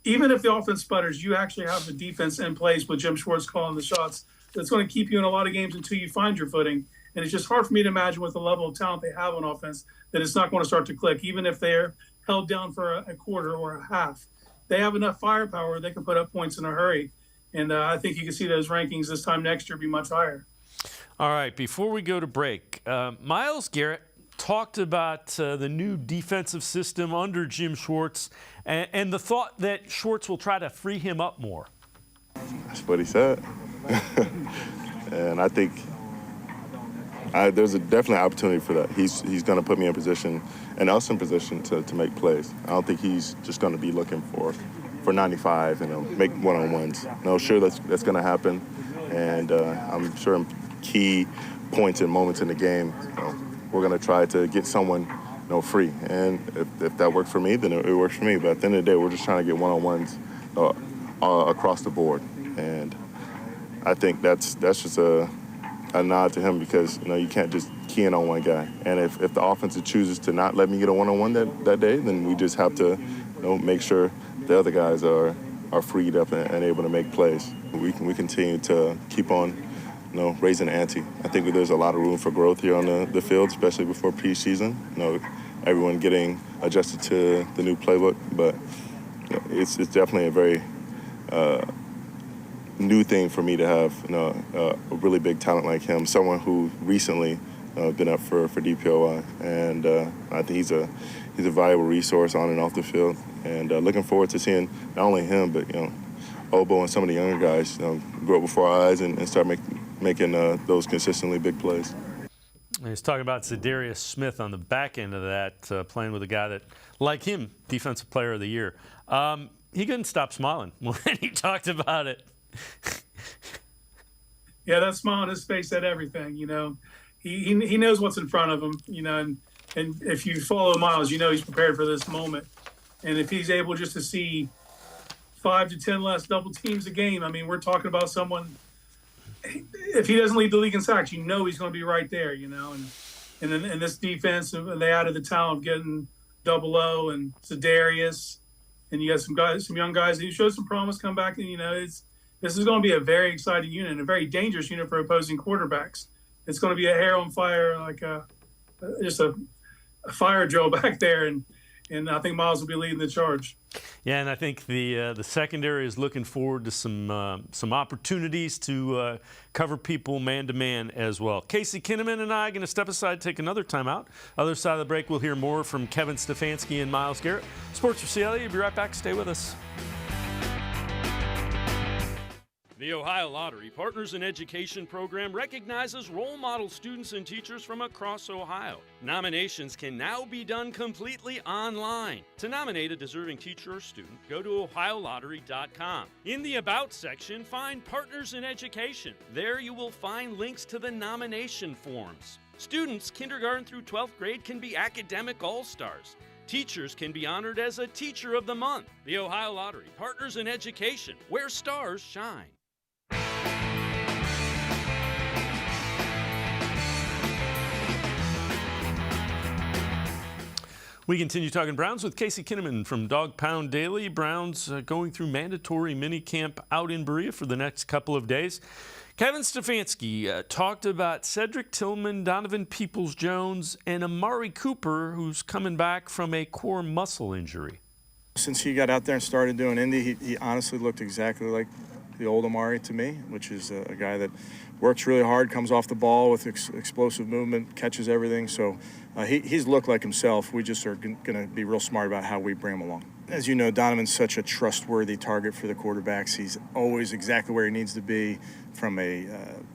even if the offense sputters, you actually have the defense in place with Jim Schwartz calling the shots. That's going to keep you in a lot of games until you find your footing. And it's just hard for me to imagine with the level of talent they have on offense that it's not going to start to click, even if they're held down for a quarter or a half. They have enough firepower. They can put up points in a hurry. And I think you can see those rankings this time next year be much higher. All right, before we go to break, Myles Garrett talked about the new defensive system under Jim Schwartz and the thought that Schwartz will try to free him up more. That's what he said. And I think there's definitely an opportunity for that. He's going to put me in position and us in position to make plays. I don't think he's just going to be looking for 95 and make one-on-ones. No, sure, that's going to happen. And I'm sure in key points and moments in the game, we're going to try to get someone free. And if that works for me, then it works for me. But at the end of the day, we're just trying to get one-on-ones across the board. And I think that's just a nod to him because, you can't just key in on one guy. And if the offense chooses to not let me get a one-on-one that day, then we just have to make sure the other guys are freed up and able to make plays. We continue to keep on raising the ante. I think there's a lot of room for growth here on the field, especially before preseason. Everyone getting adjusted to the new playbook, but it's definitely a very new thing for me to have a really big talent like him, someone who recently been up for DPOI, and I think he's a valuable resource on and off the field, and looking forward to seeing not only him but Obo and some of the younger guys grow up before our eyes and start making those consistently big plays. He's talking about Za'Darius Smith on the back end of that, playing with a guy that, like him, Defensive Player of the Year. He couldn't stop smiling when he talked about it. Yeah, that smile on his face said everything. He knows what's in front of him. And if you follow Myles, he's prepared for this moment. And if he's able just to see 5 to 10 less double teams a game, I mean, we're talking about someone. If he doesn't lead the league in sacks, he's going to be right there. And then in this defense, they added the talent of getting Double O and Za'Darius, and you got some young guys who showed some promise come back. And this is going to be a very exciting unit, and a very dangerous unit for opposing quarterbacks. It's going to be a hair on fire, like just a fire drill back there, and I think Myles will be leading the charge. Yeah, and I think the secondary is looking forward to some opportunities to cover people man-to-man as well. Casey Kinnamon and I are going to step aside, take another timeout. Other side of the break, we'll hear more from Kevin Stefanski and Myles Garrett. Sports4CLE, we'll be right back. Stay with us. The Ohio Lottery Partners in Education program recognizes role model students and teachers from across Ohio. Nominations can now be done completely online. To nominate a deserving teacher or student, go to ohiolottery.com. In the About section, find Partners in Education. There you will find links to the nomination forms. Students kindergarten through 12th grade can be academic all-stars. Teachers can be honored as a Teacher of the Month. The Ohio Lottery Partners in Education, where stars shine. We continue talking Browns with Casey Kinnamon from Dog Pound Daily. Browns going through mandatory minicamp out in Berea for the next couple of days. Kevin Stefanski talked about Cedric Tillman, Donovan Peoples-Jones, and Amari Cooper, who's coming back from a core muscle injury. Since he got out there and started doing Indy, he honestly looked exactly like the old Amari to me, which is a guy that works really hard, comes off the ball with explosive movement, catches everything. So he's looked like himself. We just are going to be real smart about how we bring him along. As you know, Donovan's such a trustworthy target for the quarterbacks. He's always exactly where he needs to be from a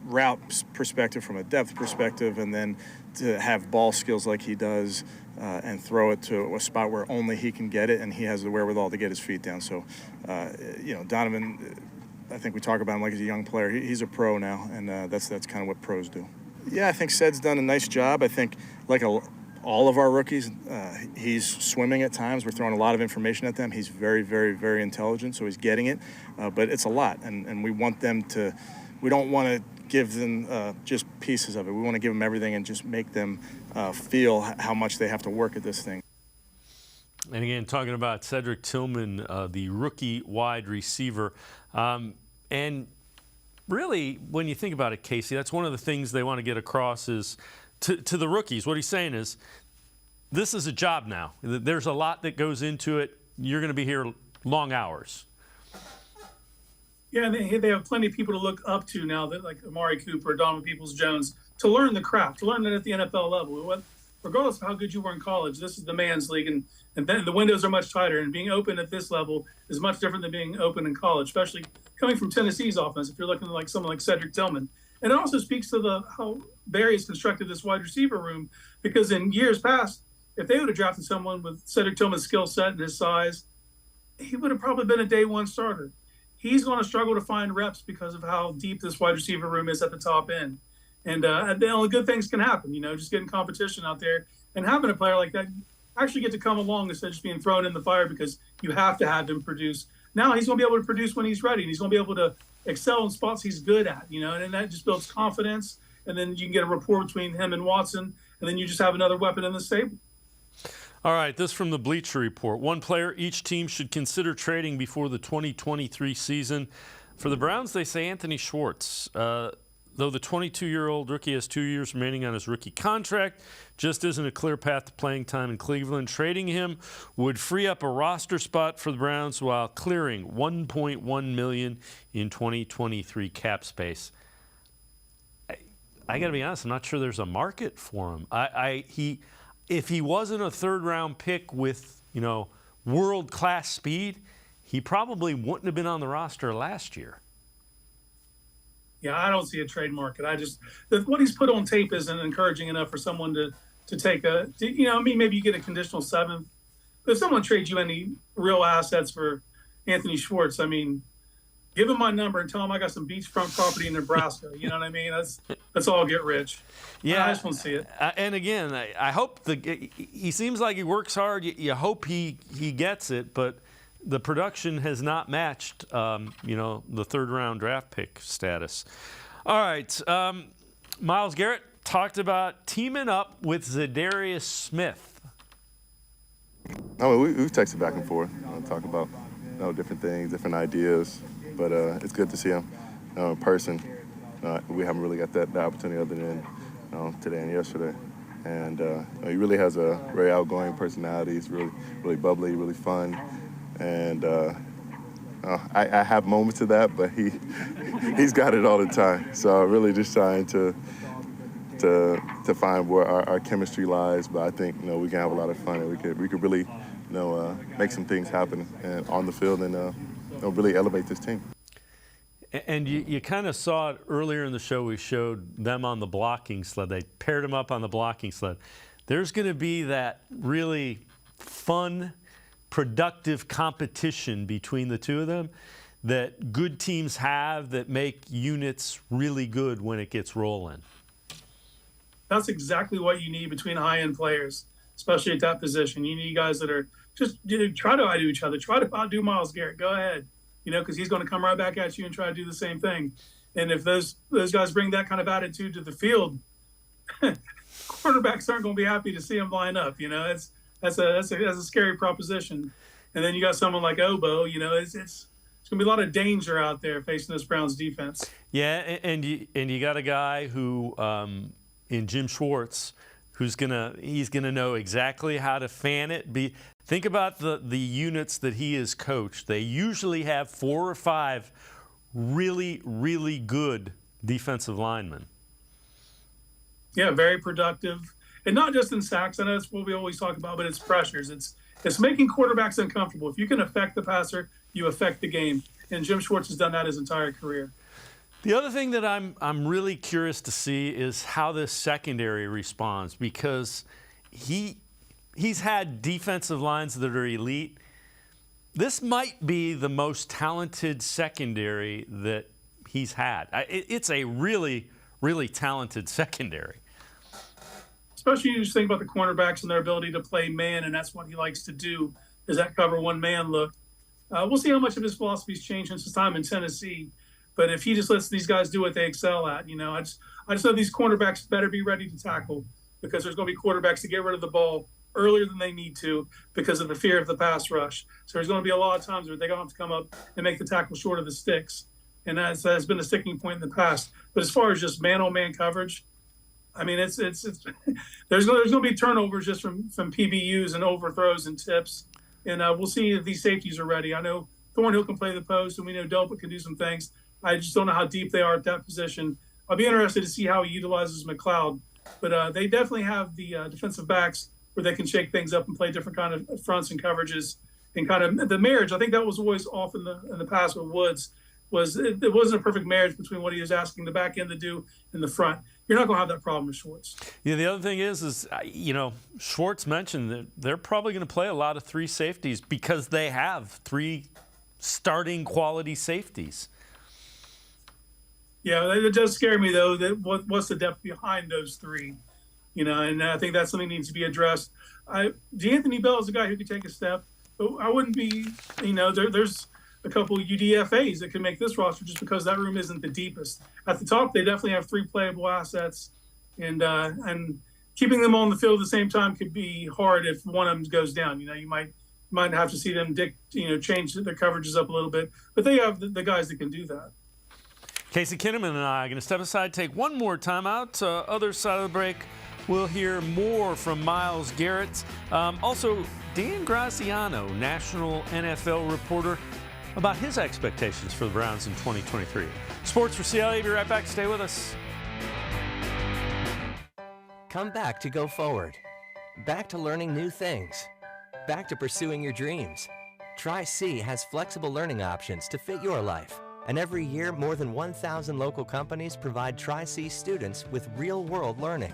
route perspective, from a depth perspective, and then to have ball skills like he does and throw it to a spot where only he can get it, and he has the wherewithal to get his feet down. So, Donovan, I think we talk about him like he's a young player. He's a pro now, and that's kind of what pros do. Yeah, I think Ced's done a nice job. I think like all of our rookies, he's swimming at times. We're throwing a lot of information at them. He's very, very, very intelligent, so he's getting it. But it's a lot, and we want them to – we don't want to give them just pieces of it. We want to give them everything and just make them feel how much they have to work at this thing. And again, talking about Cedric Tillman, the rookie wide receiver. And really, when you think about it, Casey, that's one of the things they want to get across is to the rookies. What he's saying is, this is a job now. There's a lot that goes into it. You're going to be here long hours. Yeah, they have plenty of people to look up to now, that like Amari Cooper, Donovan Peoples-Jones, to learn the craft, to learn it at the NFL level. Regardless of how good you were in college, this is the man's league, and then the windows are much tighter. And being open at this level is much different than being open in college, especially coming from Tennessee's offense. If you're looking at like someone like Cedric Tillman, and it also speaks to how Barry has constructed this wide receiver room. Because in years past, if they would have drafted someone with Cedric Tillman's skill set and his size, he would have probably been a day one starter. He's going to struggle to find reps because of how deep this wide receiver room is at the top end. And the only good things can happen, just getting competition out there and having a player like that actually get to come along instead of just being thrown in the fire because you have to have him produce. Now he's going to be able to produce when he's ready, and he's going to be able to excel in spots he's good at, and that just builds confidence. And then you can get a rapport between him and Watson, and then you just have another weapon in the stable. All right, this from the Bleacher Report. One player each team should consider trading before the 2023 season. For the Browns, they say Anthony Schwartz. Though the 22-year-old rookie has 2 years remaining on his rookie contract, just isn't a clear path to playing time in Cleveland. Trading him would free up a roster spot for the Browns while clearing $1.1 million in 2023 cap space. I got to be honest, I'm not sure there's a market for him. If he wasn't a third-round pick with, world-class speed, he probably wouldn't have been on the roster last year. Yeah, I don't see a trade market. What he's put on tape isn't encouraging enough for someone to take maybe you get a conditional seventh. But if someone trades you any real assets for Anthony Schwartz, give him my number and tell him I got some beachfront property in Nebraska. You know what I mean? Let's all get rich. Yeah, I just want to see it. And again, I hope he seems like he works hard. You hope he gets it, but the production has not matched, the third-round draft pick status. All right, Myles Garrett talked about teaming up with Zadarius Smith. We've texted back and forth, talk about different things, different ideas, but it's good to see him in person. We haven't really got that opportunity other than today and yesterday. And he really has a very outgoing personality. He's really, really bubbly, really fun. And I have moments of that, but he's got it all the time. So really just trying to find where our chemistry lies. But I think we can have a lot of fun, and we could really make some things happen and on the field and really elevate this team. And you kind of saw it earlier in the show. We showed them on the blocking sled. They paired them up on the blocking sled. There's going to be that really fun, productive competition between the two of them that good teams have that make units really good when it gets rolling. That's exactly what you need between high-end players, especially at that position. You need guys that are just try to outdo each other. Try to outdo Myles Garrett. Go ahead, because he's going to come right back at you and try to do the same thing. And if those guys bring that kind of attitude to the field, quarterbacks aren't going to be happy to see them line up. That's a scary proposition. And then you got someone like Obo. It's going to be a lot of danger out there facing this Browns defense. Yeah, and you got a guy who in Jim Schwartz, he's gonna know exactly how to fan it. Think about the units that he has coached. They usually have 4 or 5 really, really good defensive lineman. Yeah, very productive. And not just in sacks. I know that's what we always talk about, but it's pressures. It's making quarterbacks uncomfortable. If you can affect the passer, you affect the game. And Jim Schwartz has done that his entire career. The other thing that I'm really curious to see is how this secondary responds, because he's had defensive lines that are elite. This might be the most talented secondary that he's had. It's a really, really talented secondary. Especially you just think about the cornerbacks and their ability to play man, and that's what he likes to do, is that cover one man look. We'll see how much of his philosophy's changed since his time in Tennessee. But if he just lets these guys do what they excel at, I just know these cornerbacks better be ready to tackle, because there's going to be quarterbacks to get rid of the ball earlier than they need to because of the fear of the pass rush. So there's going to be a lot of times where they're going to have to come up and make the tackle short of the sticks. And that has been a sticking point in the past. But as far as just man-on-man coverage, I mean, it's there's going to be turnovers just from PBUs and overthrows and tips. And we'll see if these safeties are ready. I know Thornhill can play the post, and we know Delpit can do some things. I just don't know how deep they are at that position. I'll be interested to see how he utilizes McLeod. But they definitely have the defensive backs where they can shake things up and play different kind of fronts and coverages. And kind of the marriage, I think that was always off in the past with Woods, was it wasn't a perfect marriage between what he was asking the back end to do and the front. You're not going to have that problem with Schwartz. Yeah, the other thing is Schwartz mentioned that they're probably going to play a lot of three safeties because they have three starting quality safeties. Yeah, it does scare me, though, that what's the depth behind those three? And I think that's something that needs to be addressed. D'Anthony Bell is a guy who could take a step, but I wouldn't be, there's a couple of UDFAs that can make this roster just because that room isn't the deepest. At the top, they definitely have three playable assets, and keeping them on the field at the same time could be hard if one of them goes down. You might have to see them change their coverages up a little bit, but they have the guys that can do that. Casey Kinnamon and I are going to step aside, take one more timeout. Other side of the break, we'll hear more from Myles Garrett. Also, Dan Graziano, national NFL reporter, about his expectations for the Browns in 2023. Sports4CLE, be right back. Stay with us. Come back to go forward. Back to learning new things. Back to pursuing your dreams. Tri-C has flexible learning options to fit your life. And every year, more than 1,000 local companies provide Tri-C students with real-world learning.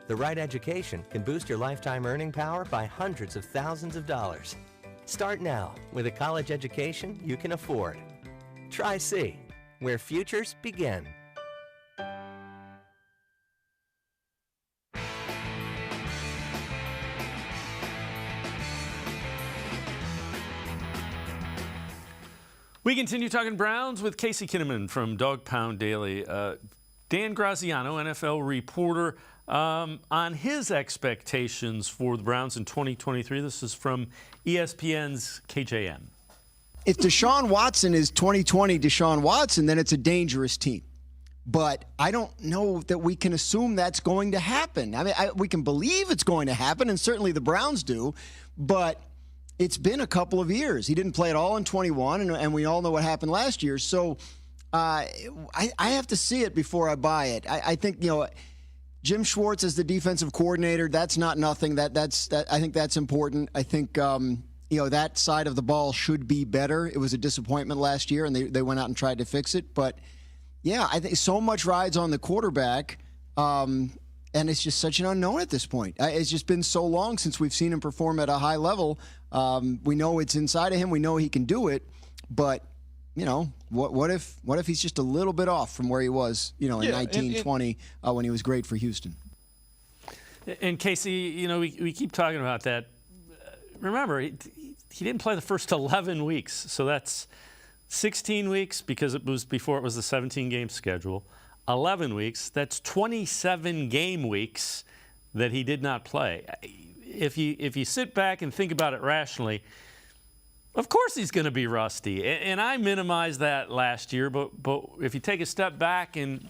The right education can boost your lifetime earning power by hundreds of thousands of dollars. Start now with a college education you can afford. Tri-C, where futures begin. We continue talking Browns with Casey Kinnamon from Dog Pound Daily. Dan Graziano, NFL reporter, on his expectations for the Browns in 2023. This is from ESPN's KJM. If Deshaun Watson is 2020 Deshaun Watson, then it's a dangerous team. But I don't know that we can assume that's going to happen. I mean, we can believe it's going to happen, and certainly the Browns do, but it's been a couple of years. He didn't play at all in 21, and we all know what happened last year. So I have to see it before I buy it. I think, Jim Schwartz as the defensive coordinator, that's not nothing. I think that's important. I think, that side of the ball should be better. It was a disappointment last year, and they went out and tried to fix it. But, yeah, I think so much rides on the quarterback, and it's just such an unknown at this point. It's just been so long since we've seen him perform at a high level. We know it's inside of him. We know he can do it. But, what if he's just a little bit off from where he was, in 1920 when he was great for Houston? And Casey, we keep talking about that. Remember, he didn't play the first 11 weeks, so that's 16 weeks because it was before it was the 17-game schedule. 11 weeks, that's 27 game weeks that he did not play. If you sit back and think about it rationally, of course he's going to be rusty. And I minimized that last year, but if you take a step back, and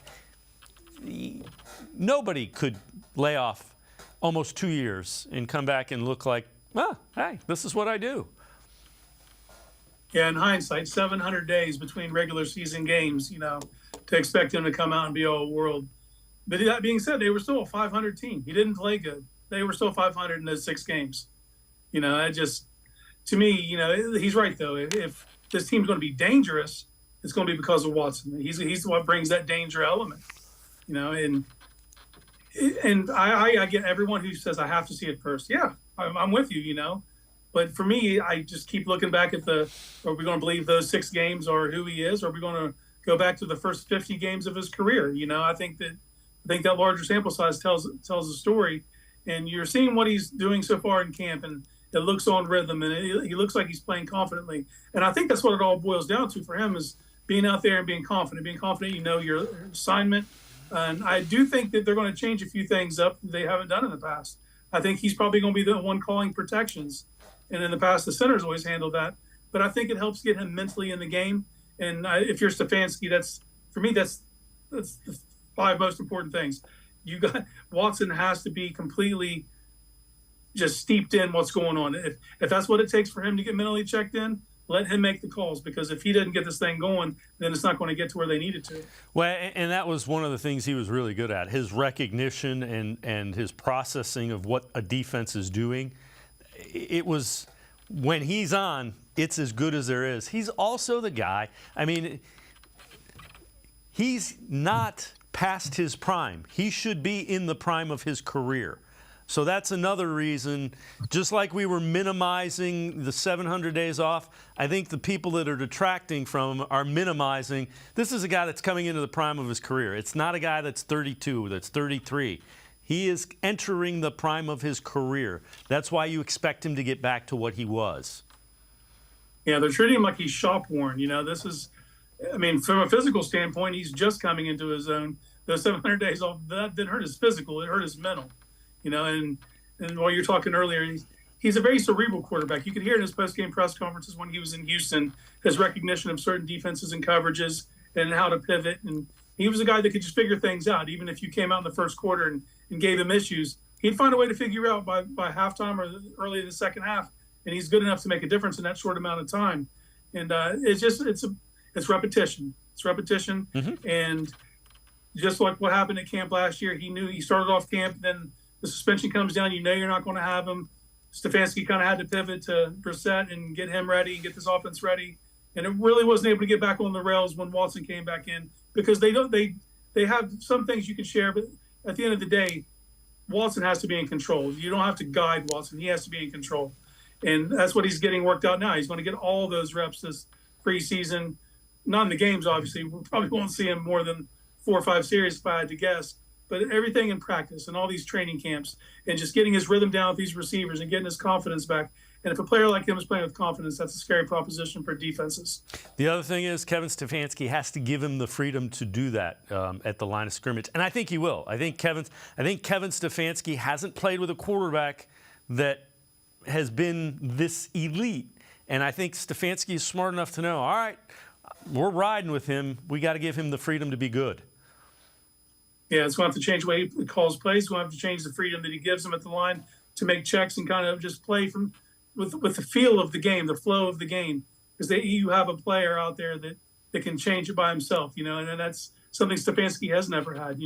nobody could lay off almost 2 years and come back and look like, hey, this is what I do. Yeah, in hindsight, 700 days between regular season games, to expect him to come out and be all world. But that being said, they were still a 500 team. He didn't play good. They were still 500 in those 6 games. To me, he's right, though. If this team's going to be dangerous, it's going to be because of Watson. He's what brings that danger element, and I get everyone who says I have to see it first. Yeah, I'm with you, But for me, I just keep looking back at are we going to believe those 6 games are who he is, or are we going to go back to the first 50 games of his career? I think that larger sample size tells the story, and you're seeing what he's doing so far in camp, and it looks on rhythm, and he looks like he's playing confidently. And I think that's what it all boils down to for him is being out there and being confident your assignment. And I do think that they're going to change a few things up that they haven't done in the past. I think he's probably going to be the one calling protections. And in the past, the center's always handled that. But I think it helps get him mentally in the game. And if you're Stefanski, that's the 5 most important things. Watson has to be completely just steeped in what's going on. If that's what it takes for him to get mentally checked in, let him make the calls, because if he doesn't get this thing going, then it's not going to get to where they need it to. Well, and that was one of the things he was really good at, his recognition and his processing of what a defense is doing. It was, when he's on, it's as good as there is. He's also the guy, he's not past his prime. He should be in the prime of his career. So that's another reason, just like we were minimizing the 700 days off, I think the people that are detracting from him are minimizing. This is a guy that's coming into the prime of his career. It's not a guy that's 32, that's 33. He is entering the prime of his career. That's why you expect him to get back to what he was. Yeah, they're treating him like he's shop worn. From a physical standpoint, he's just coming into his own. Those 700 days off, that didn't hurt his physical, it hurt his mental. And while you're talking earlier, he's a very cerebral quarterback. You could hear in his post-game press conferences when he was in Houston, his recognition of certain defenses and coverages and how to pivot. And he was a guy that could just figure things out. Even if you came out in the first quarter and gave him issues, he'd find a way to figure out by halftime or early in the second half. And he's good enough to make a difference in that short amount of time. And it's repetition. It's repetition. Mm-hmm. And just like what happened at camp last year, he knew he started off camp, then the suspension comes down, you're not going to have him. Stefanski kind of had to pivot to Brissett and get him ready, get this offense ready. And it really wasn't able to get back on the rails when Watson came back in, because they have some things you can share, but at the end of the day, Watson has to be in control. You don't have to guide Watson. He has to be in control. And that's what he's getting worked out now. He's going to get all those reps this preseason. Not in the games, obviously. We probably won't see him more than 4 or 5 series if I had to guess. But everything in practice and all these training camps and just getting his rhythm down with these receivers and getting his confidence back. And if a player like him is playing with confidence, that's a scary proposition for defenses. The other thing is Kevin Stefanski has to give him the freedom to do that at the line of scrimmage. And I think he will. I think Kevin Stefanski hasn't played with a quarterback that has been this elite. And I think Stefanski is smart enough to know, all right, we're riding with him. We got to give him the freedom to be good. Yeah, it's going to have to change the way he calls plays. It's going to have to change the freedom that he gives him at the line to make checks and kind of just play with the feel of the game, the flow of the game. Because you have a player out there that can change it by himself, and that's something Stefanski has never had.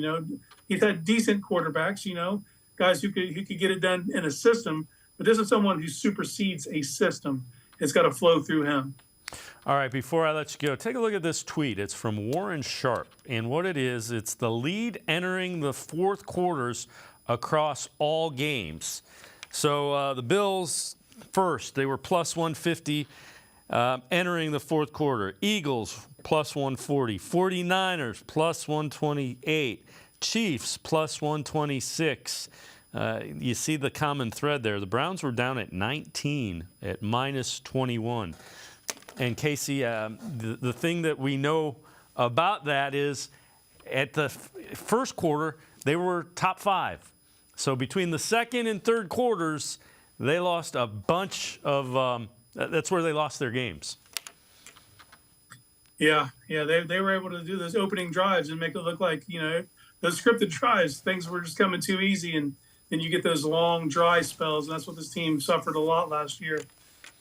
He's had decent quarterbacks, guys who could get it done in a system, but this is someone who supersedes a system. It's got to flow through him. All right, before I let you go, take a look at this tweet. It's from Warren Sharp. And what it is, it's the lead entering the fourth quarters across all games. So the Bills, first, they were plus 150 entering the fourth quarter. Eagles, plus 140. 49ers, plus 128. Chiefs, plus 126. You see the common thread there. The Browns were down at 19 at minus 21. And Casey, the thing that we know about that is at the first quarter, they were top 5. So between the second and third quarters, they lost a bunch of that's where they lost their games. Yeah, they were able to do those opening drives and make it look like, those scripted drives, things were just coming too easy, and then you get those long, dry spells, and that's what this team suffered a lot last year.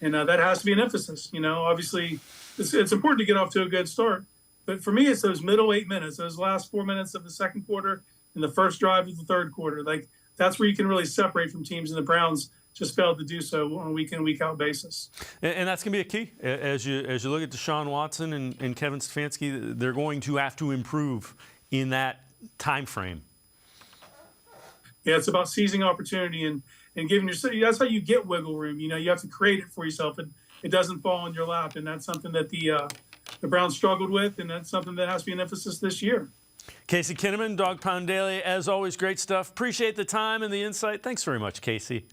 And that has to be an emphasis. Obviously, it's important to get off to a good start. But for me, it's those middle 8 minutes, those last 4 minutes of the second quarter and the first drive of the third quarter. Like, that's where you can really separate from teams, and the Browns just failed to do so on a week-in, week-out basis. And that's going to be a key. As you look at Deshaun Watson and Kevin Stefanski, they're going to have to improve in that time frame. Yeah, it's about seizing opportunity and giving yourself. That's how you get wiggle room. You have to create it for yourself, and it doesn't fall in your lap. And that's something that the Browns struggled with, and that's something that has to be an emphasis this year. Casey Kinnamon, Dog Pound Daily, as always, great stuff. Appreciate the time and the insight. Thanks very much, Casey.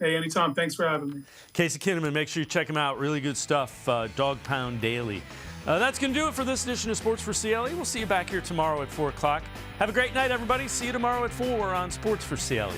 Hey, anytime. Thanks for having me. Casey Kinnamon, make sure you check him out. Really good stuff. Dog Pound Daily. That's going to do it for this edition of Sports for CLE. We'll see you back here tomorrow at 4 o'clock. Have a great night, everybody. See you tomorrow at 4 on Sports for CLE.